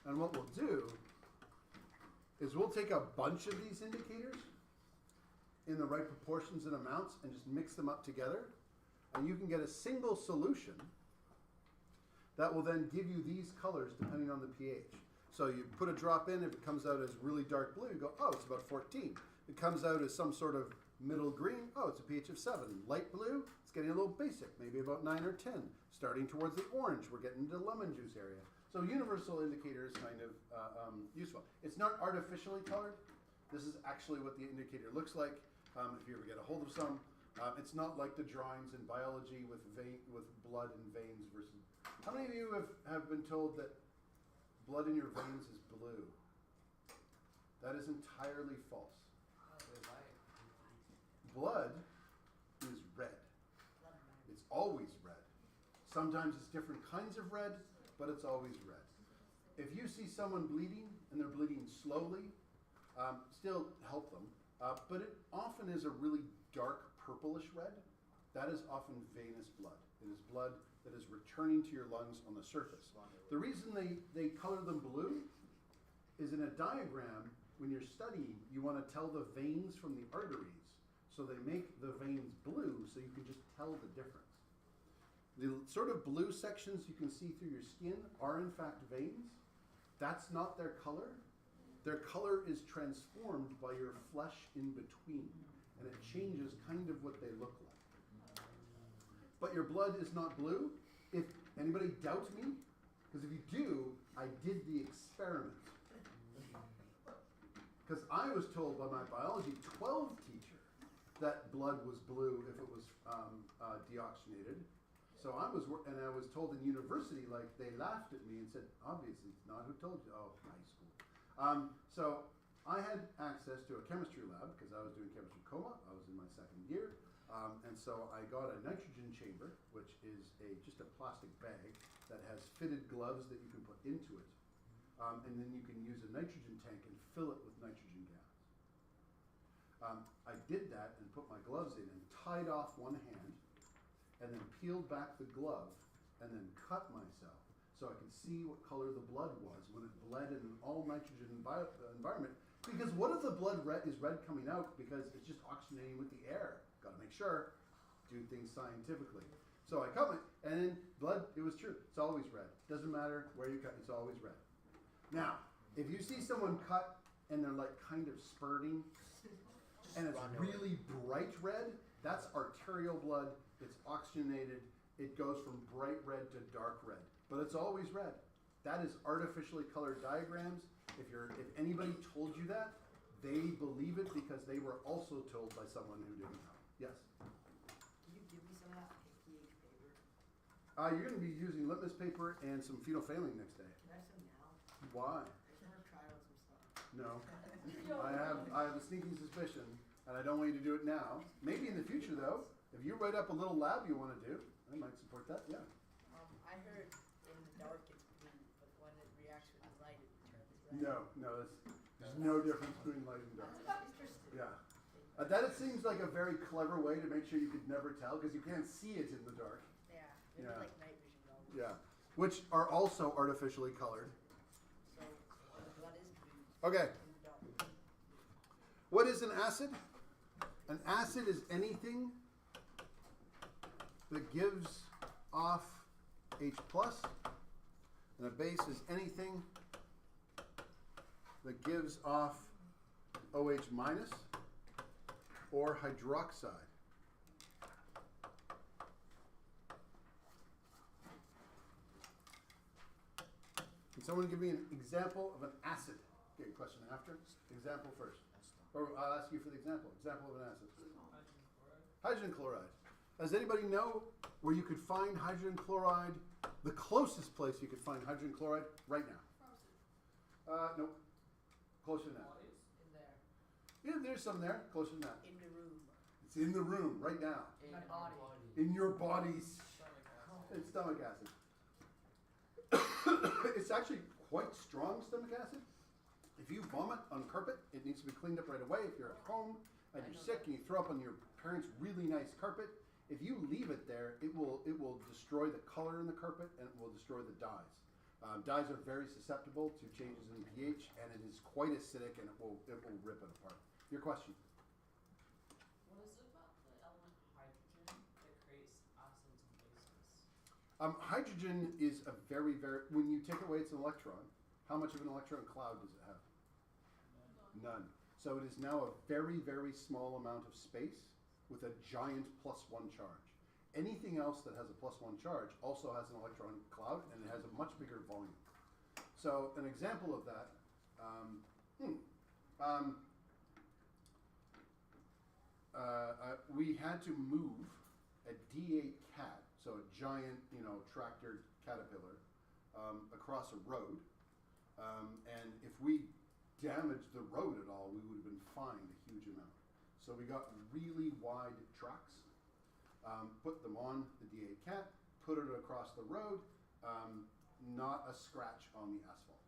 And what we'll do is we'll take a bunch of these indicators in the right proportions and amounts and just mix them up together, and you can get a single solution that will then give you these colors depending on the pH. So you put a drop in, if it comes out as really dark blue, you go, oh, it's about 14. It comes out as some sort of middle green, oh, it's a pH of 7. Light blue, it's getting a little basic, maybe about 9 or 10. Starting towards the orange, we're getting into lemon juice area. So universal indicator is kind of useful. It's not artificially colored. This is actually what the indicator looks like. If you ever get a hold of some, it's not like the drawings in biology with blood and veins versus. How many of you have been told that blood in your veins is blue? That is entirely false. Blood is red. It's always red. Sometimes it's different kinds of red, but it's always red. If you see someone bleeding and they're bleeding slowly, still help them. But it often is a really dark purplish red. That is often venous blood. It is blood that is returning to your lungs on the surface. The reason they color them blue is in a diagram, when you're studying, you want to tell the veins from the arteries. So they make the veins blue so you can just tell the difference. The sort of blue sections you can see through your skin are in fact veins. That's not their color. Their color is transformed by your flesh in between, and it changes kind of what they look like. But your blood is not blue. If anybody doubts me, because if you do, I did the experiment. Because I was told by my biology 12 teacher that blood was blue if it was deoxygenated. So I was told in university, like, they laughed at me and said, obviously it's not. Who told you? Oh, high school. So I had access to a chemistry lab because I was doing chemistry coma. I was in my second year. And so I got a nitrogen chamber, which is just a plastic bag that has fitted gloves that you can put into it. And then you can use a nitrogen tank and fill it with nitrogen gas. I did that and put my gloves in and tied off one hand and then peeled back the glove and then cut myself so I could see what color the blood was when it bled in an all nitrogen environment. Because what if the blood is red coming out because it's just oxygenating with the air? Got to make sure. Do things scientifically. So I cut and then blood, it was true. It's always red. Doesn't matter where you cut, it's always red. Now, if you see someone cut and they're like kind of spurting and it's really bright red, that's arterial blood. It's oxygenated. It goes from bright red to dark red, but it's always red. That is artificially colored diagrams. If anybody told you that, they believe it because they were also told by someone who didn't know. Yes? Can you give me some of that pH paper? You're going to be using litmus paper and some phenolphthalein next day. Can I have some now? Why? I just want to try out some stuff. No. I have a sneaking suspicion, and I don't want you to do it now. Maybe in the future, though. If you write up a little lab you want to do, I might support that, yeah. I heard in the dark it's blue, but when it reacts with the light it turns red. No, there's no difference between light and dark. That's interesting. Yeah. That it seems like a very clever way to make sure you could never tell, because you can't see it in the dark. Yeah, maybe Yeah. like night vision goggles. Yeah. Which are also artificially colored. So the blood is blue Okay. in the dark. What is an acid? An acid is anything that gives off H+, and a base is anything that gives off OH- or hydroxide. Can someone give me an example of an acid? Okay, question after. Example first. Or I'll ask you for the example. Example of an acid. Hydrogen chloride. Does anybody know where you could find hydrogen chloride? The closest place you could find hydrogen chloride right now. Nope. Closer than that. In there. Yeah, there's some there. Closer than that. In the room. It's in the room right now. In my body. In your body's it's stomach acid. It's actually quite strong stomach acid. If you vomit on carpet, it needs to be cleaned up right away. If you're at home and you're sick and you throw up on your parents' really nice carpet, if you leave it there, it will destroy the color in the carpet and it will destroy the dyes. Dyes are very susceptible to changes in pH, and it is quite acidic, and it will rip it apart. Your question? What is it about the element hydrogen that creates acids and bases? Hydrogen is a very, when you take away its electron, how much of an electron cloud does it have? None. So it is now a very, very small amount of space with a giant +1 charge. Anything else that has a +1 charge also has an electron cloud, and it has a much bigger volume. So an example of that, we had to move a D8 cat, so a giant, tractor caterpillar, across a road. And if we damaged the road at all, we would have been fined a huge amount. So we got really wide tracks, put them on the D8 cat, put it across the road, not a scratch on the asphalt.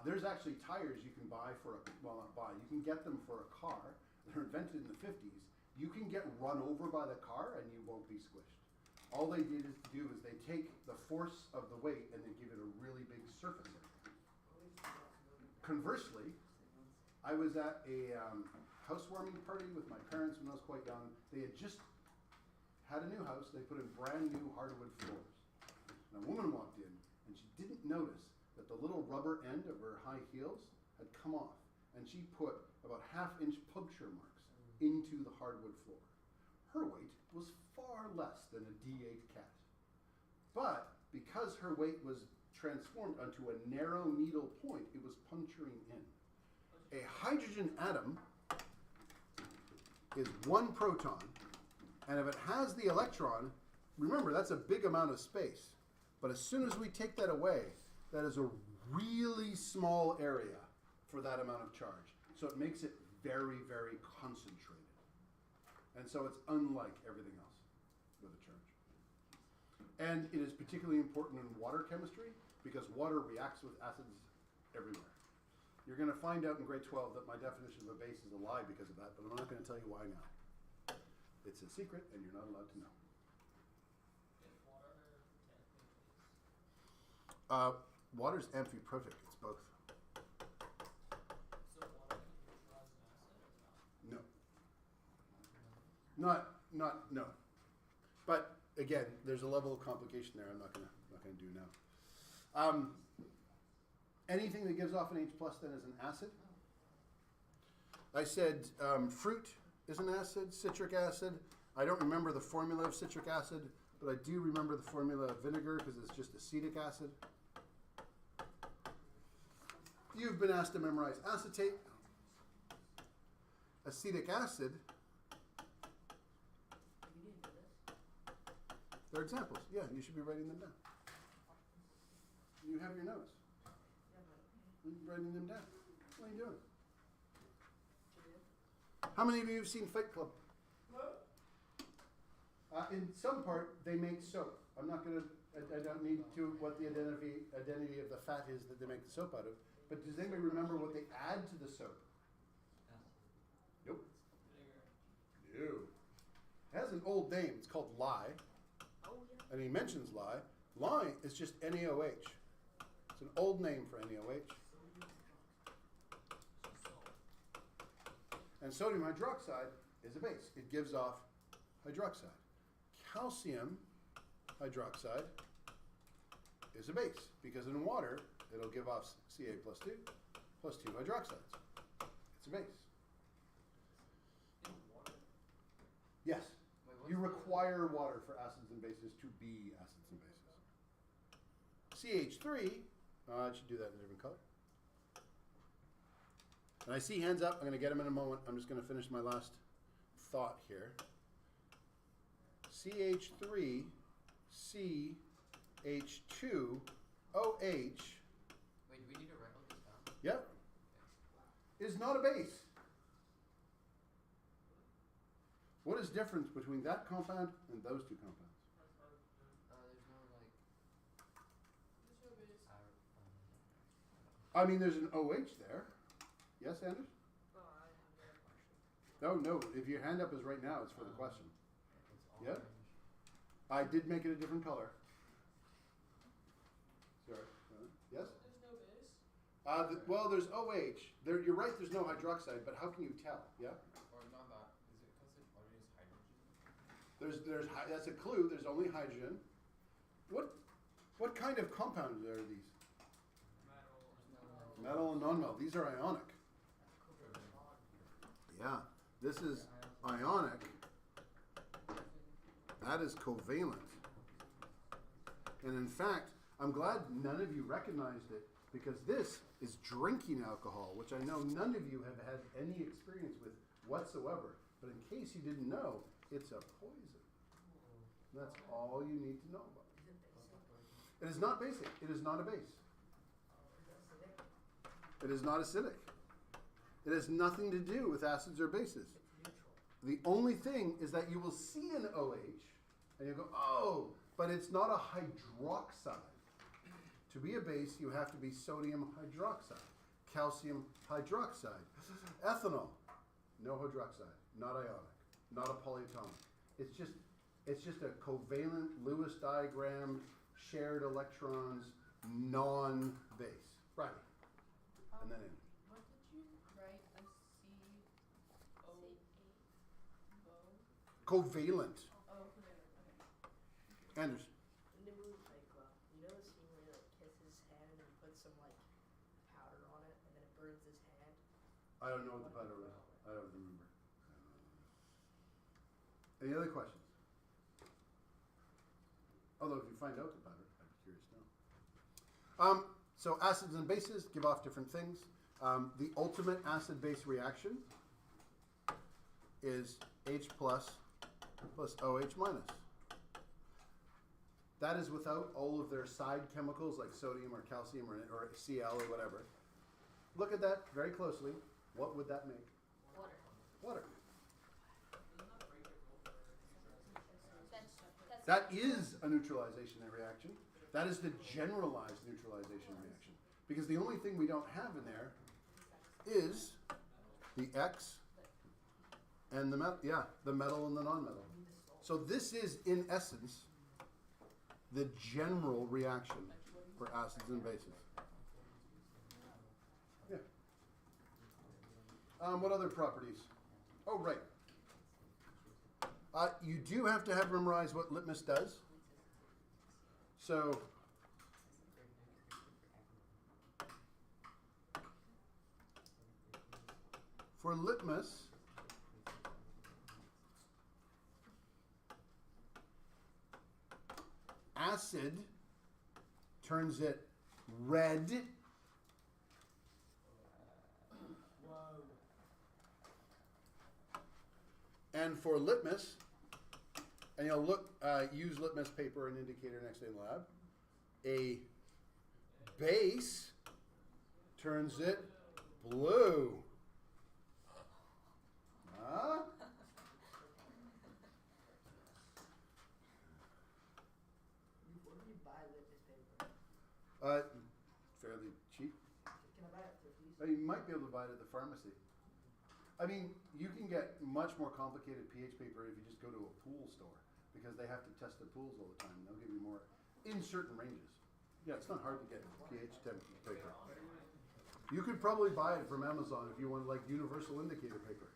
There's actually tires you can buy you can get them for a car. They're invented in the 50s. You can get run over by the car and you won't be squished. All they did is they take the force of the weight and they give it a really big surface area. Conversely, I was at a housewarming party with my parents when I was quite young. They had just had a new house. They put in brand new hardwood floors. And a woman walked in and she didn't notice that the little rubber end of her high heels had come off. And she put about 1/2-inch puncture marks into the hardwood floor. Her weight was far less than a D8 cat. But because her weight was transformed onto a narrow needle point, it was puncturing in. A hydrogen atom is 1 proton, and if it has the electron, remember that's a big amount of space. But as soon as we take that away, that is a really small area for that amount of charge. So it makes it very, very concentrated. And so it's unlike everything else with a charge. And it is particularly important in water chemistry because water reacts with acids everywhere. You're going to find out in grade 12 that my definition of a base is a lie because of that, but I'm not going to tell you why now. It's a secret and you're not allowed to know. Water's amphiprotic. It's both. So water can be neutralized an acid or No. No. But again, there's a level of complication there. I'm not gonna do now. Anything that gives off an H plus then is an acid. I said fruit is an acid, citric acid. I don't remember the formula of citric acid, but I do remember the formula of vinegar because it's just acetic acid. You've been asked to memorize acetate. Acetic acid. They're examples. Yeah, you should be writing them down. You have your notes. You're writing them down. What are you doing? How many of you have seen Fight Club? In some part, they make soap. I don't need to what the identity of the fat is that they make the soap out of. But does anybody remember what they add to the soap? Nope. No. It has an old name. It's called lye. And he mentions lye. Lye is just NaOH. It's an old name for NaOH. And sodium hydroxide is a base. It gives off hydroxide. Calcium hydroxide is a base because in water it'll give off Ca plus 2 hydroxides. It's a base. Yes. You require water for acids and bases to be acids and bases. CH3, I should do that in a different color. And I see hands up. I'm going to get them in a moment. I'm just going to finish my last thought here. CH3, CH2, OH. Wait, do we need to write all this down? Yep. Is not a base. What is the difference between that compound and those two compounds? There's no like. There's no base. I mean, there's an OH there. Yes, Anders? Oh, I have another question. No. If your hand up is right now, it's for the question. It's Yeah? orange. I did make it a different color. Sorry. Yes? There's no base. Well, there's OH. You're right, there's no hydroxide, but how can you tell? Yeah? Or not that. Is it because it already is hydrogen? That's a clue. There's only hydrogen. What kind of compounds are these? Metal and non-metal. These are ionic. Yeah, this is ionic. That is covalent. And in fact, I'm glad none of you recognized it, because this is drinking alcohol, which I know none of you have had any experience with whatsoever. But in case you didn't know, it's a poison. That's all you need to know about it. It is not basic. It is not a base. It is not acidic. It has nothing to do with acids or bases. The only thing is that you will see an OH, and you go, oh, but it's not a hydroxide. To be a base, you have to be sodium hydroxide, calcium hydroxide, ethanol, no hydroxide, not ionic, not a polyatomic. It's just a covalent Lewis diagram, shared electrons, non-base. Right. And then in. What did you write a Covalent. Oh, okay. Anders. In the movie Fight Club, you know the scene where he like kisses his hand and he puts some like powder on it and then it burns his hand? I don't know what the powder was. I don't remember. Any other questions? Although if you find out the powder, I'd be curious to know. So acids and bases give off different things. The ultimate acid-base reaction is H plus OH minus. That is without all of their side chemicals like sodium or calcium or Cl or whatever. Look at that very closely. What would that make? Water. That is a neutralization reaction. That is the generalized neutralization reaction. Because the only thing we don't have in there is the X and the metal, the metal and the non-metal. So this is, in essence, the general reaction for acids and bases. Yeah. What other properties? Oh, right. You do have to have memorized what litmus does. So, for litmus, acid turns it red. And for litmus, and you'll look, use litmus paper and indicator next day in the lab, a base turns it blue. Huh? Where do you buy litmus paper? Fairly cheap. Can I buy it for please? You might be able to buy it at the pharmacy. I mean, you can get much more complicated pH paper if you just go to a pool store, because they have to test the pools all the time. They'll give you more in certain ranges. Yeah, it's not hard to get pH temp paper. You could probably buy it from Amazon if you want like universal indicator paper.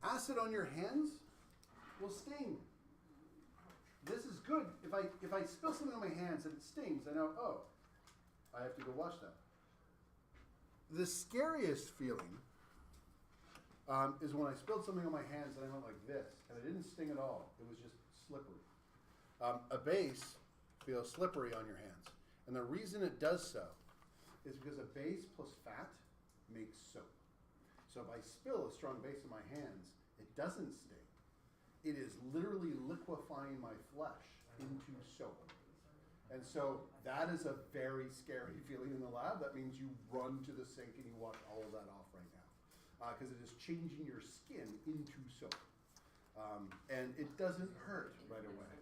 Acid on your hands will sting. This is good. If I spill something on my hands and it stings, I know, oh, I have to go wash that. The scariest feeling is when I spilled something on my hands and I went like this, and it didn't sting at all. It was just slippery. A base feels slippery on your hands. And the reason it does so is because a base plus fat makes soap. So if I spill a strong base in my hands, it doesn't sting. It is literally liquefying my flesh into soap. And so that is a very scary feeling in the lab. That means you run to the sink and you wash all of that off right now. Because it is changing your skin into soap. And it doesn't hurt right away.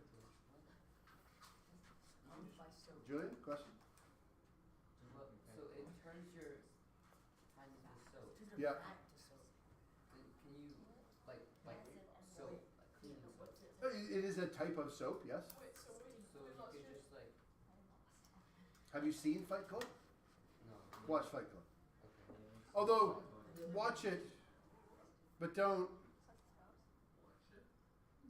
Julian, question? So it turns your hand into soap. Yeah. Can you like soap, like clean soap? it is a type of soap, yes. Wait, so wait, So wait, you lost could your- just like Have you seen Fight Club? no. Watch Fight Club. Okay. Although, watch it, but don't.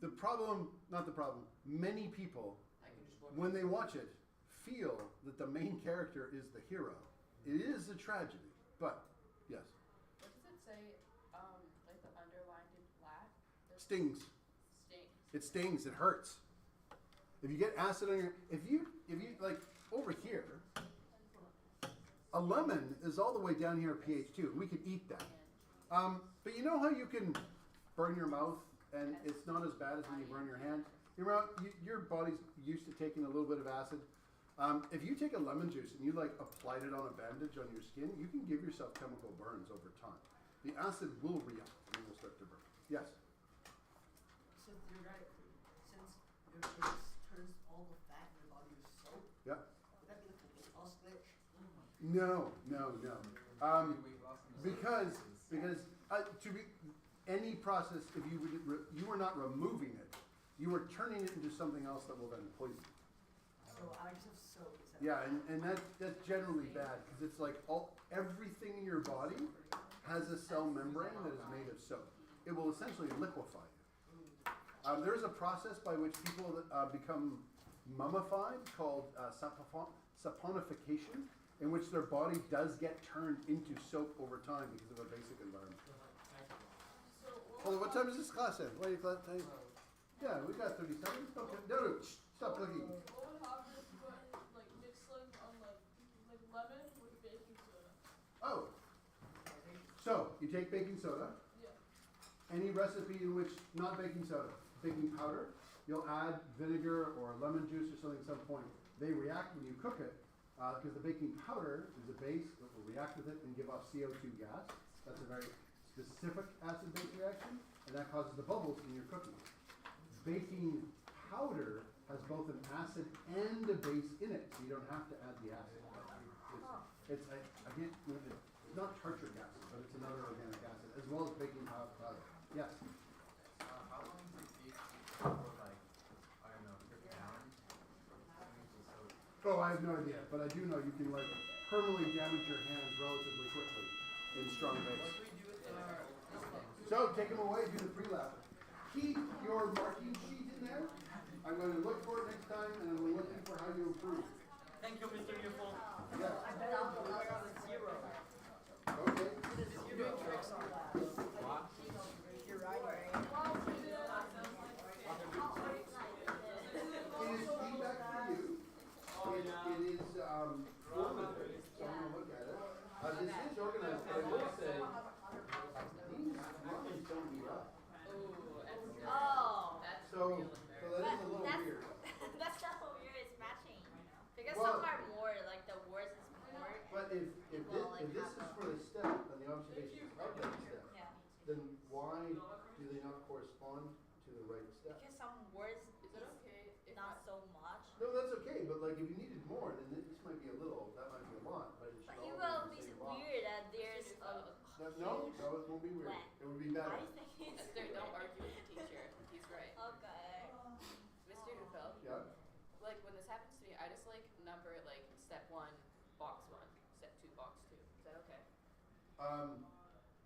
The problem, not the problem, many people, I can just watch when they watch it, feel that the main character is the hero. It is a tragedy, but, yes. What does it say? Like the underlined in black? Stings. Stings. It stings, it hurts. If you get acid on your, if you, like, over here, a lemon is all the way down here at pH 2, and we could eat that. But you know how you can burn your mouth, and it's not as bad as when you burn your hand? Your body's used to taking a little bit of acid. If you take a lemon juice and you like applied it on a bandage on your skin, you can give yourself chemical burns over time. The acid will react and it will start to burn. Yes? So you're right. Since your face turns all the fat in your body to soap, Yeah? would that be like a weight loss glitch? No. Because to be any process, if you were not removing it, you were turning it into something else that will then poison. So I just have soap. Is that Yeah, and that's generally bad because it's like everything in your body has a cell membrane that is made of soap. It will essentially liquefy you. There's a process by which people become mummified called saponification, in which their body does get turned into soap over time because of a basic environment. So Hold on, what time is this class in? What are you class time? Yeah, we got 30 seconds. Okay. No, stop looking. what would happen if you put like mix like lemon with baking soda? Oh. So, you take baking soda, Yeah. any recipe in which, not baking soda, baking powder, you'll add vinegar or lemon juice or something at some point. They react when you cook it, because the baking powder is a base that will react with it and give off CO2 gas. That's a very specific acid-base reaction, and that causes the bubbles in your cooking. Baking powder has both an acid and a base in it, so you don't have to add the acid. It's not tartrate acid, but it's another organic acid, as well as baking powder. Yes? How long does it take for like, I don't know, 50 hours? Oh, I have no idea, but I do know you can like permanently damage your hands relatively quickly in strong base. What do we do with these things? So take them away, do the pre-lap. Keep your marking sheet in there. I'm going to look for it next time, and I'm looking for how you improve. Thank you, Mr. Beautiful. Yes. I bet I'll go back on the zero. Okay. You're doing tricks on that. You're right, right? It is feedback for you. It is formative, so I'm going to look at it. This is organized, but I will say, these lines don't meet up. Oh. That's So, real so embarrassing. that is a little That's- weird. That's not what we're is matching. Because Well- some are more, like the words is more. But if Well, like this is half for the step and the observation is of that step, Yeah. then why do they not correspond to the right step? Because some words Is it okay if not so much. No, that's okay, but like if you needed more, then this might be a little, that might be a lot, but it should But all it be will the be same lot. weird that there's a No, it won't be weird. Blank. It would be better. I think it's Esther, don't argue with the teacher. He's right. Okay. Mr. Hufeld, Yeah? like when this happens to me, I just like number it like step 1, box 1, step 2, box 2. Is that okay?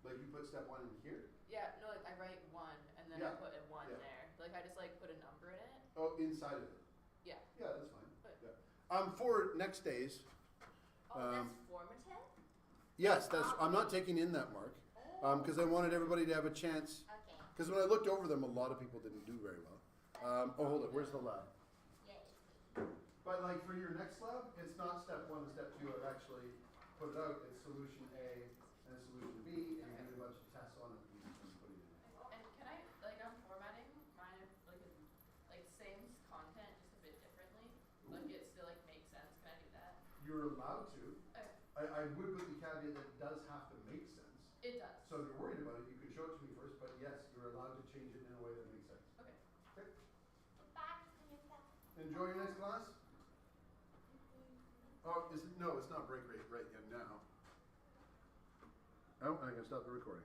Like you put step 1 in here? Yeah, no, like I write 1 and then Yeah, I put a 1 yeah. there. Like I just like put a number in it. Oh, inside of it. Yeah. Yeah, that's fine. But- Yeah. For next days, Oh, that's formative? yes, I'm not taking in that mark, because I wanted everybody to have a chance. Okay. Because when I looked over them, a lot of people didn't do very well. Hold it. Where's the lab? Yeah, it's But like for your next lab, it's not step 1 and step 2. I've actually put it out. It's solution A and solution B, and you do a bunch of tests on it and put it in. And can I, like I'm formatting mine like same content just a bit differently? Like it still like makes sense. Can I do that? You're allowed to. Okay. I would put the caveat that it does have to make sense. It does. So if you're worried about it, you could show it to me first. But yes, you're allowed to change it in a way that makes sense. Okay. Okay. back. Enjoy your next class. Oh, no, it's not break rate right now. Oh, I'm gonna stop the recording.